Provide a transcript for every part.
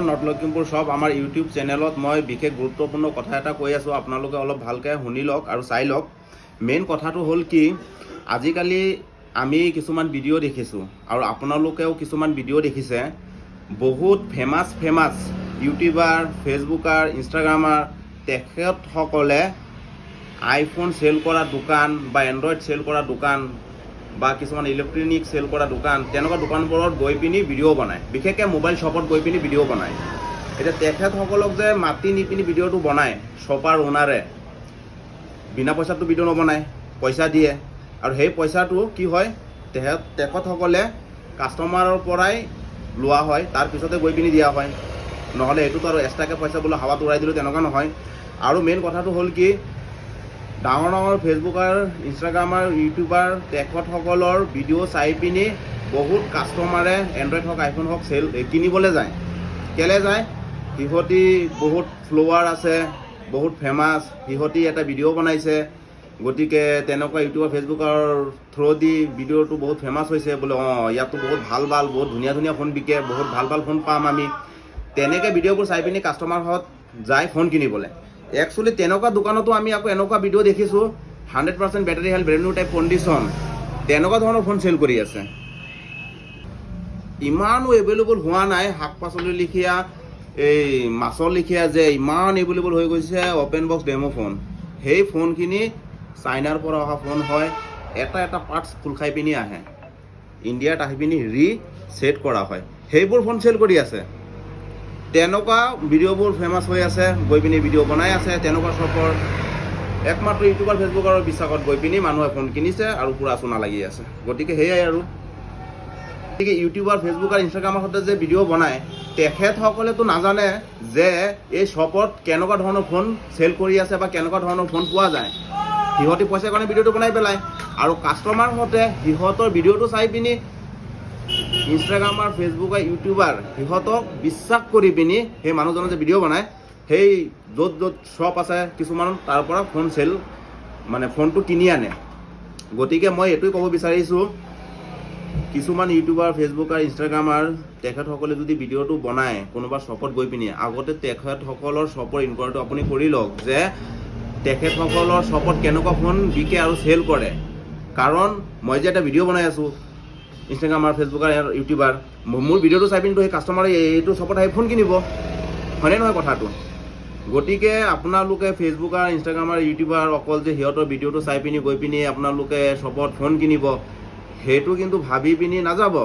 North Lakhimpur সব আমাৰ YouTube চেনেলত মই বিশেষ গুৰুত্বপূৰ্ণ কথা এটা কৈ আছোঁ, আপোনালোকে অলপ ভালকৈ শুনি লওক আৰু চাই লওক। মেইন কথাটো হ'ল কি, আজিকালি আমি কিছুমান ভিডিঅ' দেখিছোঁ আৰু আপোনালোকেও কিছুমান ভিডিঅ' দেখিছে, বহুত ফেমাছ ইউটিউবাৰ, ফেচবুকাৰ, ইনষ্টাগ্ৰামাৰ তেখেতসকলে আইফোন চেল কৰা দোকান বা এণ্ড্ৰইড চেল কৰা দোকান বা কিছুমান ইলেক্ট্ৰনিক চেল কৰা দোকান, তেনেকুৱা দোকানবোৰত গৈ পিনি ভিডিঅ' বনায়, বিশেষকৈ মোবাইল শ্বপত গৈ পিনি ভিডিঅ' বনায়। এতিয়া তেখেতসকলক যে মাতি নি পিনি ভিডিঅ'টো বনায়, শ্বপাৰ ওনাৰে বিনা পইচাটো ভিডিঅ' নবনায়, পইচা দিয়ে। আৰু সেই পইচাটো কি হয়, তেখেতসকলে কাষ্টমাৰৰ পৰাই লোৱা হয়, তাৰপিছতে গৈ পিনি দিয়া হয়। নহ'লে সেইটোতো আৰু এক্সট্ৰাকৈ পইচা বোলে হাৱাত উৰাই দিলোঁ, তেনেকুৱা নহয়। আৰু মেইন কথাটো হ'ল কি, ডাঙৰ ফেচবুকাৰ, ইনষ্টাগ্ৰামাৰ, ইউটিউবাৰ তেখেতসকলৰ ভিডিঅ' চাই পিনি বহুত কাষ্টমাৰে এণ্ড্ৰইড হওক, আইফোন হওক কিনিবলৈ যায়। কেলৈ যায়? সিহঁতি বহুত ফলোৱাৰ আছে, বহুত ফেমাছ, সিহঁতি এটা ভিডিঅ' বনাইছে, গতিকে তেনেকুৱা ইউটিউবৰ, ফেচবুকৰ থ্ৰুদি ভিডিঅ'টো বহুত ফেমাছ হৈছে বোলে। ইয়াততো বহুত ভাল বহুত ধুনীয়া ফোন বিকে, বহুত ভাল ফোন পাম আমি। তেনেকৈ ভিডিঅ'বোৰ চাই পিনি কাষ্টমাৰহঁত যায় ফোন কিনিবলৈ। একচুৱেলি তেনেকুৱা দোকানতো আমি আকৌ এনেকুৱা ভিডিঅ' দেখিছোঁ, 100% battery health, brand new type condition, তেনেকুৱা ধৰণৰ ফোন চেল কৰি আছে। ইমানো এভেইলেবল হোৱা নাই, শাক পাচলি লিখীয়া, এই মাছৰ লিখীয়া যে ইমান এভেইলেবল হৈ গৈছে অ'পেন বক্স ডেম' ফোন। সেই ফোনখিনি চাইনাৰ পৰা অহা ফোন হয়, এটা পাৰ্টছ খোল খাই পিনি আহে, ইণ্ডিয়াত আহি পিনি ছেট কৰা হয়, সেইবোৰ ফোন চেল কৰি আছে। তেনেকুৱা ভিডিঅ'বোৰ ফেমাছ হৈ আছে, গৈ পিনি ভিডিঅ' বনাই আছে তেনেকুৱা শ্বপৰ। একমাত্ৰ ইউটিউবাৰ, ফেচবুকৰ বিশ্বাসত গৈ পিনি মানুহে ফোন কিনিছে আৰু পূৰা চোনা লাগি আছে। গতিকে সেয়াই আৰু। গতিকে ইউটিউবাৰ, ফেচবুক আৰু ইনষ্টাগ্ৰামৰ সৈতে যে ভিডিঅ' বনায়, তেখেতসকলেতো নাজানে যে এই শ্বপত কেনেকুৱা ধৰণৰ ফোন চেল কৰি আছে বা কেনেকুৱা ধৰণৰ ফোন পোৱা যায়। সিহঁতি পইচাৰ কাৰণে ভিডিঅ'টো বনাই পেলায় আৰু কাষ্টমাৰ মতে সিহঁতৰ ভিডিঅ'টো চাই পিনি ইনষ্টাগ্ৰামাৰ, ফেচবুকৰ, ইউটিউবাৰ সিহঁতক বিশ্বাস কৰি পিনি সেই মানুহজনে যে ভিডিঅ' বনায়, সেই য'ত শ্বপ আছে কিছুমান, তাৰ পৰা ফোনটো কিনি আনে। গতিকে মই এইটোৱে ক'ব বিচাৰিছোঁ, কিছুমান ইউটিউবাৰ, ফেচবুকাৰ, ইনষ্টাগ্ৰামাৰ তেখেতসকলে যদি ভিডিঅ'টো বনায় কোনোবা শ্বপত গৈ পিনি, আগতে তেখেতসকলৰ শ্বপৰ ইনকুৱাৰীটো আপুনি কৰি লওক যে তেখেতসকলৰ শ্বপত কেনেকুৱা ফোন বিকে আৰু চেল কৰে। কাৰণ মই যে এটা ভিডিঅ' বনাই আছোঁ, ইনষ্টাগ্ৰামাৰ, ফেচবুকাৰ, ইউটিউবাৰ, মোৰ ভিডিঅ'টো চাই পিনি সেই কাষ্টমাৰে এইটো শ্বপত আহি ফোন কিনিব, হয়নে নহয় কথাটো? গতিকে আপোনালোকে ফেচবুকাৰ, ইনষ্টাগ্ৰামাৰ, ইউটিউবাৰ অকল যে সিহঁতৰ ভিডিঅ'টো চাই পিনি গৈ পিনি আপোনালোকে শ্বপত ফোন কিনিব, সেইটো কিন্তু ভাবি পিনি নাযাব।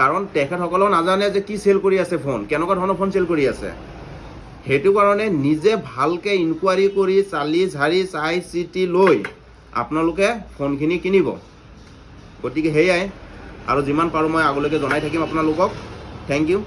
কাৰণ তেখেতসকলেও নাজানে যে কি চেল কৰি আছে ফোন, কেনেকুৱা ধৰণৰ ফোন চেল কৰি আছে। সেইটো কাৰণে নিজে ভালকৈ ইনকুৱাৰী কৰি চালি ঝাৰি চাই চিতি লৈ আপোনালোকে ফোনখিনি কিনিব। গতিকে সেয়াই, আৰু যিমান পাৰোঁ মই আগলৈকে জনাই থাকিম আপোনালোকক। Thank U.